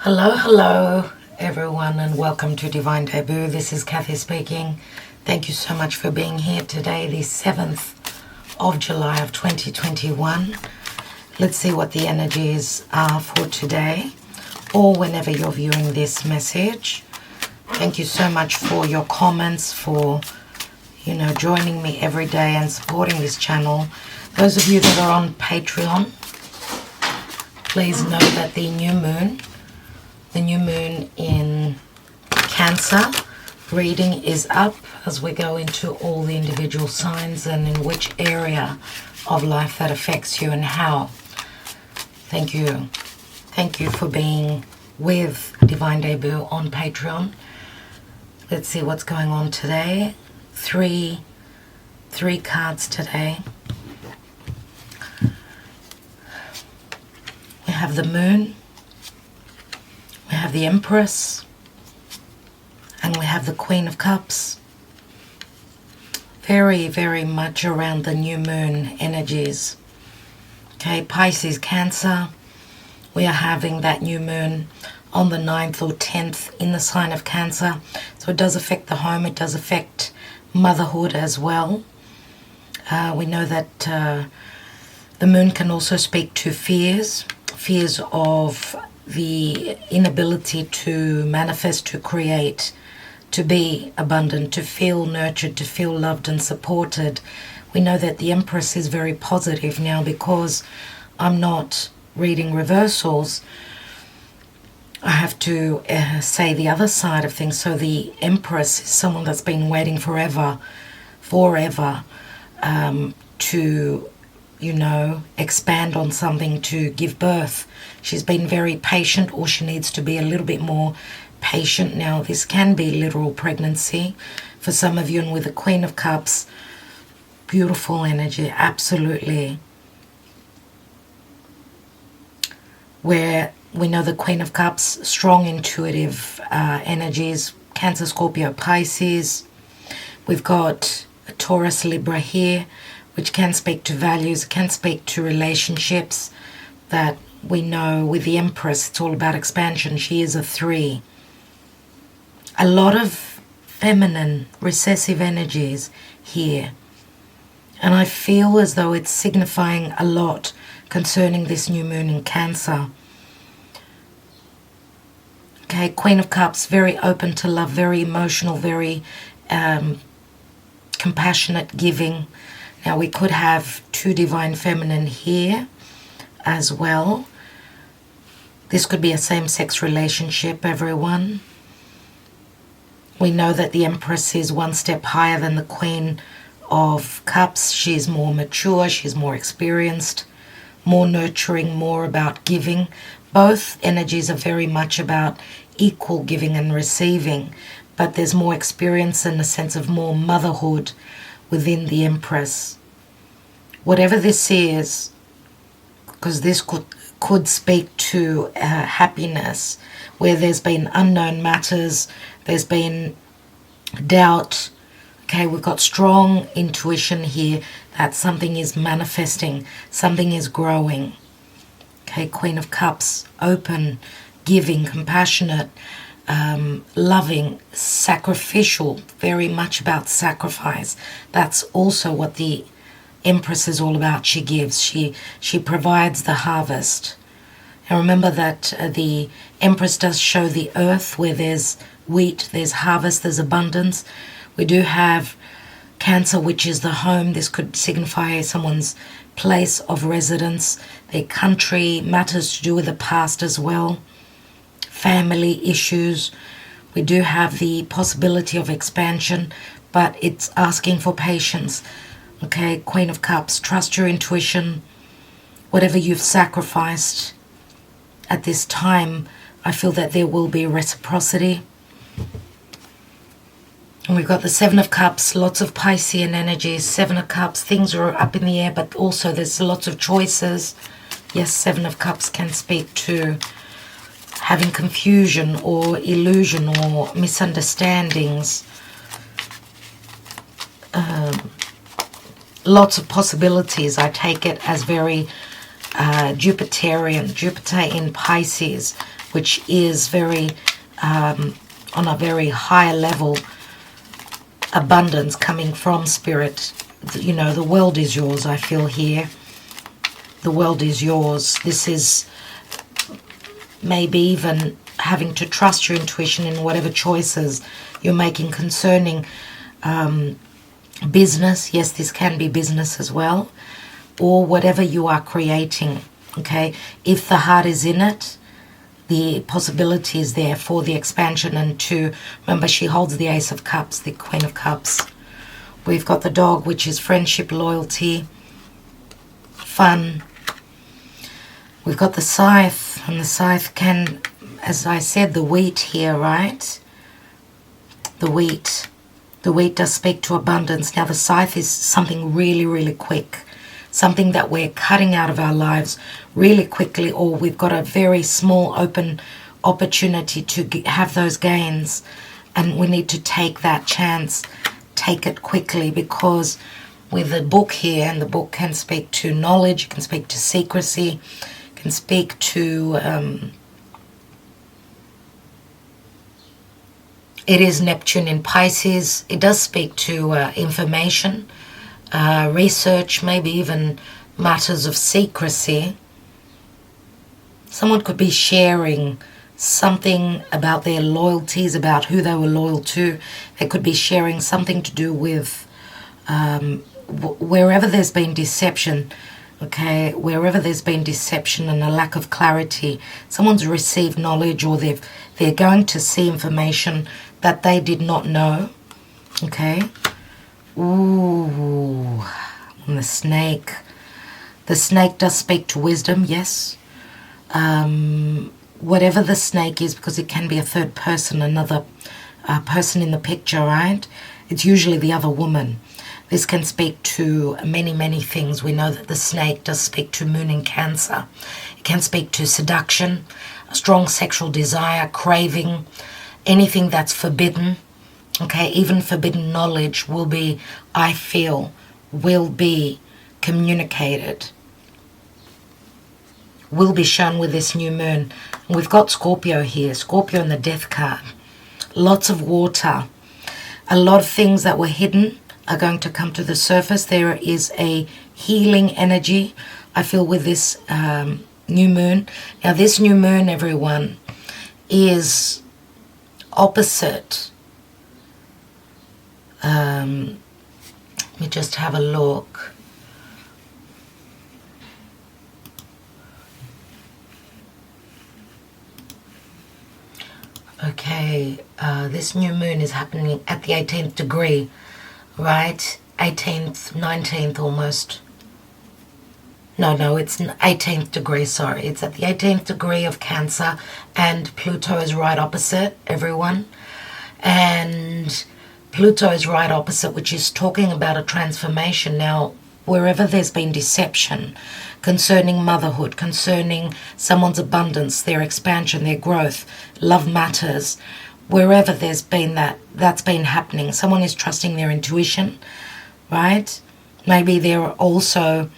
Hello everyone, and welcome to Divine Debut. This is Kathy speaking. Thank you so much for being here today, the 7th of July of 2021. Let's see what the energies are for today or whenever you're viewing this message. Thank you so much for your comments, for joining me every day and supporting this channel. Those of you that are on Patreon, please know that the new moon in Cancer reading is up as we go into all the individual signs and in which area of life that affects you and how. Thank you for being with Divine Debut on Patreon. Let's see what's going on today. Three cards today. We have the Moon, we have the Empress, and we have the Queen of Cups. Very, very much around the new moon energies. Okay, Pisces, Cancer. We are having that new moon on the 9th or 10th in the sign of Cancer. So it does affect the home, it does affect motherhood as well. We know that the moon can also speak to fears of the inability to manifest, to create, to be abundant, to feel nurtured, to feel loved and supported. We know that the Empress is very positive now because I'm not reading reversals. I have to say the other side of things. So the Empress is someone that's been waiting forever to expand on something, to give birth. She's been very patient, or she needs to be a little bit more patient now. This can be literal pregnancy for some of you. And with the Queen of Cups, beautiful energy, absolutely. Where we know the Queen of Cups, strong intuitive energies, Cancer, Scorpio, Pisces. We've got a Taurus, Libra here, which can speak to values, can speak to relationships that we know with the Empress, it's all about expansion. She is a 3. A lot of feminine, recessive energies here. And I feel as though it's signifying a lot concerning this new moon in Cancer. Okay, Queen of Cups, very open to love, very emotional, very compassionate, giving. Now we could have 2 divine feminine here as well. This could be a same-sex relationship, everyone. We know that the Empress is one step higher than the Queen of Cups. She's more mature, she's more experienced, more nurturing, more about giving. Both energies are very much about equal giving and receiving, but there's more experience and a sense of more motherhood within the Empress. Whatever this is, because this could speak to happiness, where there's been unknown matters, there's been doubt. Okay, we've got strong intuition here that something is manifesting, something is growing. Okay, Queen of Cups, open, giving, compassionate, loving, sacrificial, very much about sacrifice. That's also what the Empress is all about. She gives, she provides the harvest. And remember that the Empress does show the earth where there's wheat, there's harvest, there's abundance. We do have Cancer, which is the home. This could signify someone's place of residence, their country, matters to do with the past as well, family issues. We do have the possibility of expansion, but it's asking for patience. Okay, Queen of Cups, trust your intuition. Whatever you've sacrificed at this time, I feel that there will be reciprocity. And we've got the 7 of Cups, lots of Piscean energy. 7 of Cups, things are up in the air, but also there's lots of choices. Yes, 7 of Cups can speak to having confusion or illusion or misunderstandings. Lots of possibilities. I take it as very Jupiterian, Jupiter in Pisces, which is very, on a very high level, abundance coming from spirit. You know, the world is yours, I feel here. The world is yours. This is maybe even having to trust your intuition in whatever choices you're making concerning business. Yes, this can be business as well, or whatever you are creating. Okay, if the heart is in it, the possibility is there for the expansion. And to remember, she holds the Ace of Cups, the Queen of Cups. We've got the dog, which is friendship, loyalty, fun. We've got the scythe, and the scythe can, as I said, the wheat here, right? The wheat. The wheat does speak to abundance. Now the scythe is something really, really quick. Something that we're cutting out of our lives really quickly, or we've got a very small open opportunity to have those gains. And we need to take that chance, take it quickly, because with the book here, and the book can speak to knowledge, it can speak to secrecy, can speak to it is Neptune in Pisces. It does speak to information, research, maybe even matters of secrecy. Someone could be sharing something about their loyalties, about who they were loyal to. They could be sharing something to do with wherever there's been deception. Okay, wherever there's been deception and a lack of clarity, someone's received knowledge, or they're going to see information that they did not know. Okay. Ooh, and the snake. The snake does speak to wisdom, yes. Whatever the snake is, because it can be a third person, another person in the picture, right? It's usually the other woman. This can speak to many, many things. We know that the snake does speak to moon in Cancer. It can speak to seduction, a strong sexual desire, craving, anything that's forbidden. Okay, even forbidden knowledge will be, I feel, will be communicated, will be shown with this new moon. And we've got Scorpio here, Scorpio in the Death card. Lots of water. A lot of things that were hidden are going to come to the surface. There is a healing energy, I feel, with this new moon. Now this new moon, everyone, is opposite. Let me just have a look. Okay, this new moon is happening at the 18th degree, right? 18th, 19th almost. No, it's 18th degree, sorry. It's at the 18th degree of Cancer, and Pluto is right opposite, everyone. And Pluto is right opposite, which is talking about a transformation. Now, wherever there's been deception concerning motherhood, concerning someone's abundance, their expansion, their growth, love matters, wherever there's been that's been happening, someone is trusting their intuition, right? Maybe they're also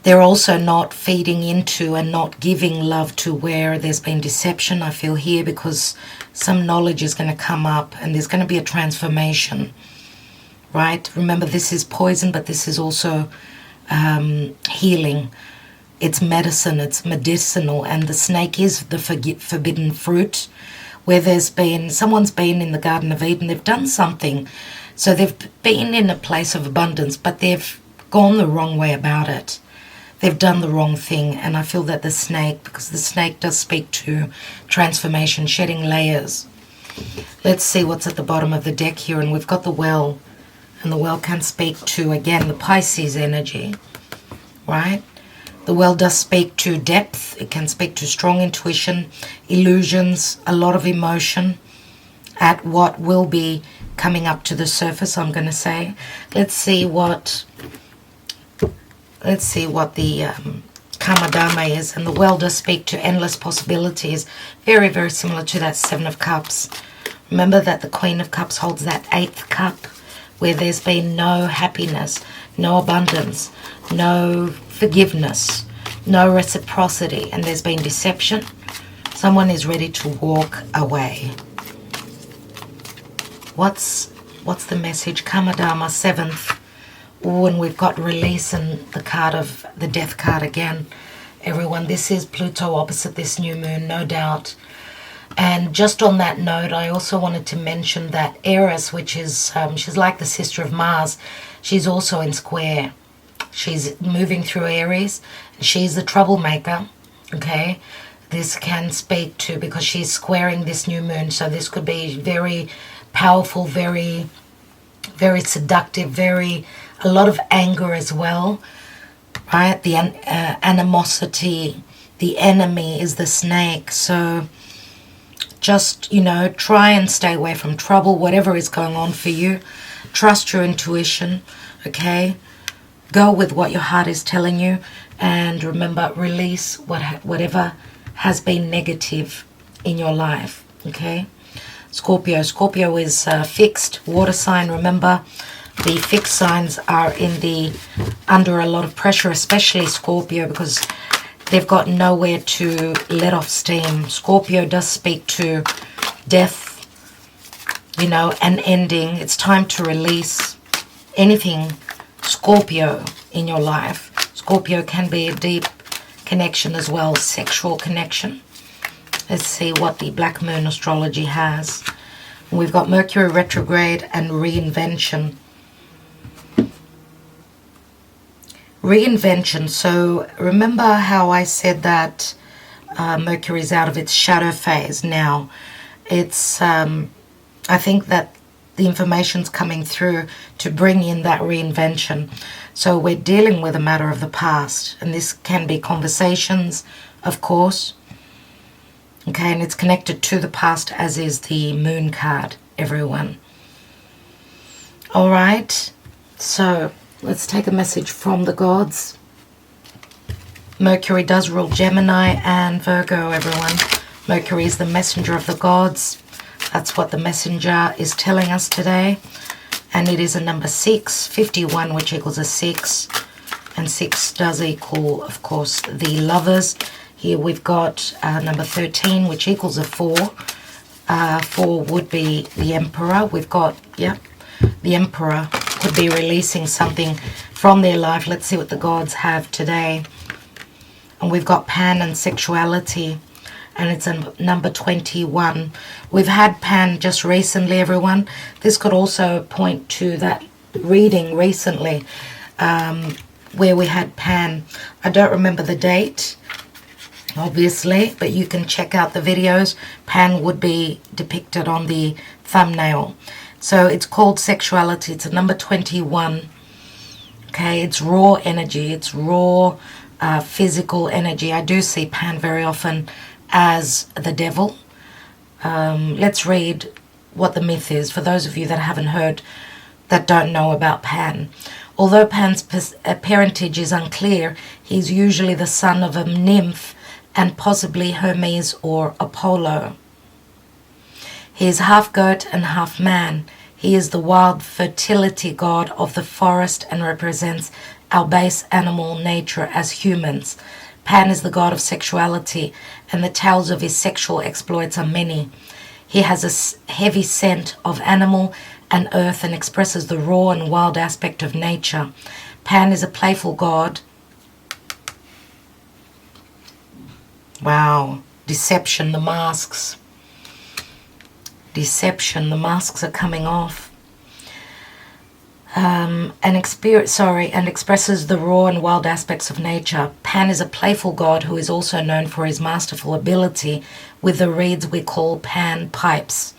not feeding into and not giving love to where there's been deception, I feel here, because some knowledge is going to come up and there's going to be a transformation, right? Remember, this is poison, but this is also healing. It's medicine, it's medicinal, and the snake is the forbidden fruit, where someone's been in the Garden of Eden, they've done something, so they've been in a place of abundance, but they've gone the wrong way about it. They've done the wrong thing, and I feel that the snake, because the snake does speak to transformation, shedding layers. Let's see what's at the bottom of the deck here, and we've got the well, and the well can speak to, again, the Pisces energy, right? The well does speak to depth. It can speak to strong intuition, illusions, a lot of emotion at what will be coming up to the surface, I'm going to say. Let's see what the Kamadama is. And the well does speak to endless possibilities. Very, very similar to that Seven of Cups. Remember that the Queen of Cups holds that 8th cup, where there's been no happiness, no abundance, no forgiveness, no reciprocity, and there's been deception. Someone is ready to walk away. What's the message? Kamadharma 7th. Oh, and we've got release and the card of the death card again. Everyone, this is Pluto opposite this new moon, no doubt. And just on that note, I also wanted to mention that Eris, which is, she's like the sister of Mars, she's also in square. She's moving through Aries. She's the troublemaker, okay? This can speak to, because she's squaring this new moon, so this could be very powerful, very, very seductive, a lot of anger as well, right? The animosity, the enemy is the snake. So just, try and stay away from trouble, whatever is going on for you. Trust your intuition, okay? Go with what your heart is telling you, and remember, release whatever has been negative in your life, okay? Scorpio is fixed water sign. Remember, the fixed signs are under a lot of pressure, especially Scorpio, because they've got nowhere to let off steam. Scorpio does speak to death, an ending. It's time to release anything Scorpio in your life. Scorpio can be a deep connection as well, sexual connection. Let's see what the Black Moon astrology has. We've got Mercury retrograde and reinvention. Reinvention. So remember how I said that Mercury is out of its shadow phase now. It's, I think that the information's coming through to bring in that reinvention. So we're dealing with a matter of the past, and this can be conversations, of course. Okay, and it's connected to the past, as is the moon card, everyone. All right, so let's take a message from the gods. Mercury does rule Gemini and Virgo, everyone. Mercury is the messenger of the gods. That's what the messenger is telling us today. And it is a number 6, 51, which equals a 6. And 6 does equal, of course, the lovers. Here we've got number 13, which equals a 4. 4 would be the Emperor. We've got, the Emperor could be releasing something from their life. Let's see what the gods have today. And we've got Pan and sexuality. And it's a number 21. We've had Pan just recently, everyone. This could also point to that reading recently where we had Pan. I don't remember the date, obviously, but you can check out the videos. Pan would be depicted on the thumbnail. So it's called sexuality. It's a number 21. Okay, it's raw energy. It's raw physical energy. I do see Pan very often as the devil. Let's read what the myth is for those of you that haven't heard, that don't know about Pan. Although Pan's parentage is unclear, he's usually the son of a nymph and possibly Hermes or Apollo. He is half goat and half man. He is the wild fertility god of the forest and represents our base animal nature as humans. Pan is the god of sexuality, and the tales of his sexual exploits are many. He has a heavy scent of animal and earth and expresses the raw and wild aspect of nature. Pan is a playful god. Wow. Deception, the masks. Deception, the masks are coming off. And expresses the raw and wild aspects of nature. Pan is a playful god who is also known for his masterful ability with the reeds we call pan pipes.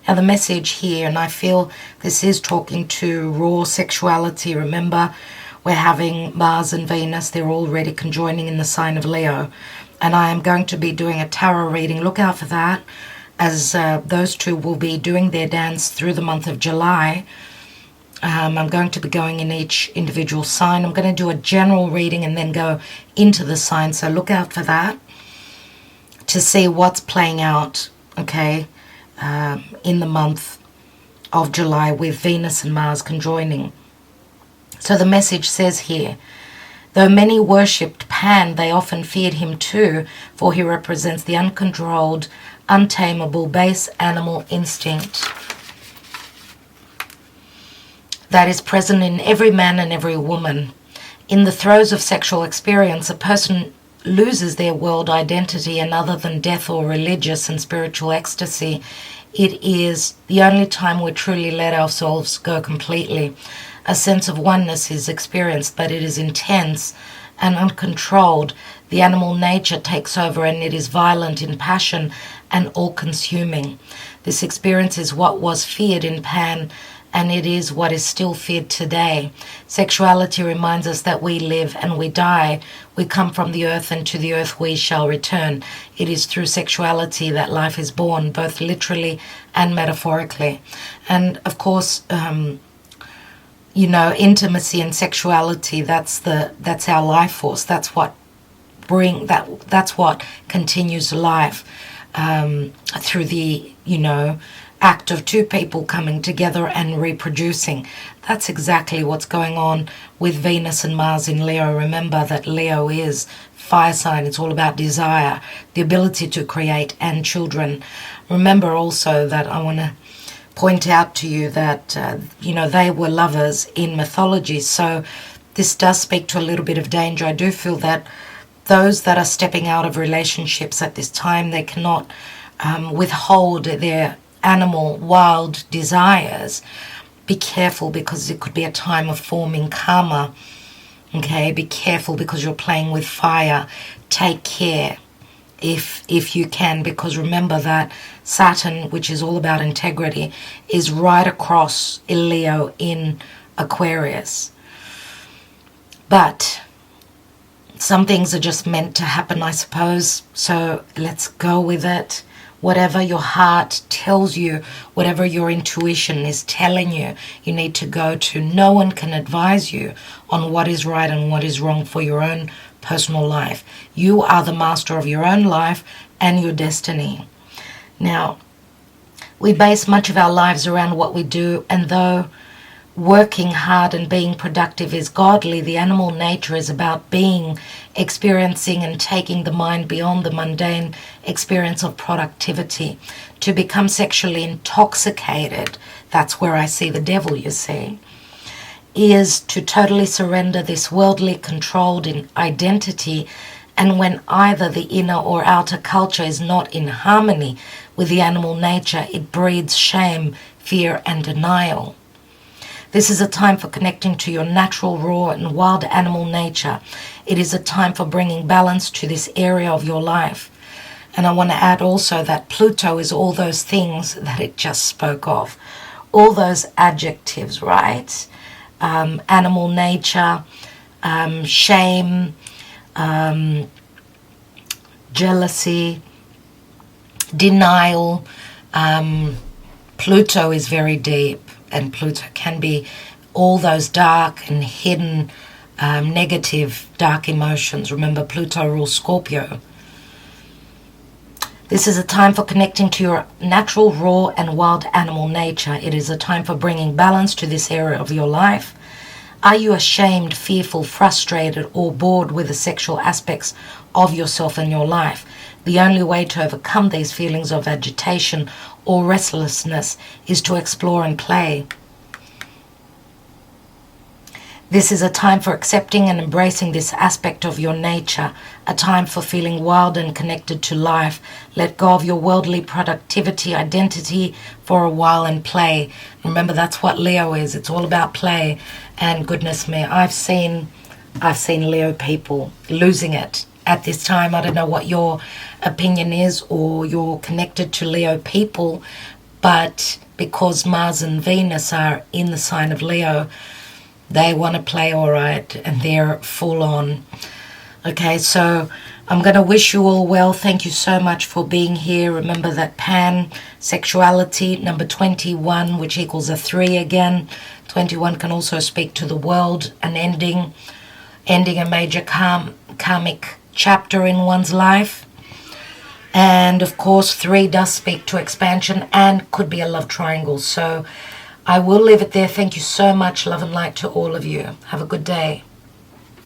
Now the message here, and I feel this is talking to raw sexuality. Remember, we're having Mars and Venus. They're already conjoining in the sign of Leo. And I am going to be doing a tarot reading. Look out for that, as those two will be doing their dance through the month of July. I'm going to be going in each individual sign. I'm going to do a general reading and then go into the sign. So look out for that to see what's playing out, okay, in the month of July with Venus and Mars conjoining. So the message says here, though many worshipped Pan Pan, they often feared him too, for he represents the uncontrolled, untamable, base animal instinct that is present in every man and every woman. In the throes of sexual experience, a person loses their world identity, and other than death or religious and spiritual ecstasy, it is the only time we truly let ourselves go completely. A sense of oneness is experienced, but it is intense and uncontrolled. The animal nature takes over, and it is violent in passion and all-consuming. This experience is what was feared in Pan, and it is what is still feared today. Sexuality reminds us that we live and we die. We come from the earth, and to the earth we shall return. It is through sexuality that life is born, both literally and metaphorically. And of course, intimacy and sexuality, that's our life force. That's what continues life through the act of two people coming together and reproducing. That's exactly what's going on with Venus and Mars in Leo. Remember that Leo is fire sign. It's all about desire, the ability to create and children. Remember also that I want to point out to you that they were lovers in mythology, so this does speak to a little bit of danger. I do feel that those that are stepping out of relationships at this time, they cannot withhold their animal wild desires. Be careful, because it could be a time of forming karma. Okay, be careful because you're playing with fire. Take care if you can, because remember that Saturn, which is all about integrity, is right across Leo in Aquarius. But some things are just meant to happen, I suppose, so let's go with it. Whatever your heart tells you, whatever your intuition is telling you, you need to go to. No one can advise you on what is right and what is wrong for your own personal life. You are the master of your own life and your destiny. Now, we base much of our lives around what we do, and though working hard and being productive is godly, the animal nature is about being, experiencing, and taking the mind beyond the mundane experience of productivity. To become sexually intoxicated, that's where I see the devil, you see, is to totally surrender this worldly controlled identity, and when either the inner or outer culture is not in harmony with the animal nature, it breeds shame, fear, and denial. This is a time for connecting to your natural, raw, and wild animal nature. It is a time for bringing balance to this area of your life. And I want to add also that Pluto is all those things that it just spoke of. All those adjectives, right? Animal nature, shame, jealousy, denial. Pluto is very deep. And Pluto can be all those dark and hidden negative, dark emotions. Remember, Pluto rules Scorpio. This is a time for connecting to your natural, raw, and wild animal nature. It is a time for bringing balance to this area of your life. Are you ashamed, fearful, frustrated, or bored with the sexual aspects of yourself and your life? The only way to overcome these feelings of agitation or restlessness is to explore and play. This is a time for accepting and embracing this aspect of your nature, a time for feeling wild and connected to life. Let go of your worldly productivity identity for a while and play. Remember, that's what Leo is. It's all about play. And goodness me, I've seen Leo people losing it at this time. I don't know what your opinion is, or you're connected to Leo people, but because Mars and Venus are in the sign of Leo, they want to play all right, and they're full on. Okay, so I'm going to wish you all well. Thank you so much for being here. Remember that Pan, sexuality, number 21, which equals a 3 again. 21 can also speak to the world, an ending a major karmic chapter in one's life. And of course 3 does speak to expansion and could be a love triangle. So I will leave it there. Thank you so much. Love and light to all of you. Have a good day.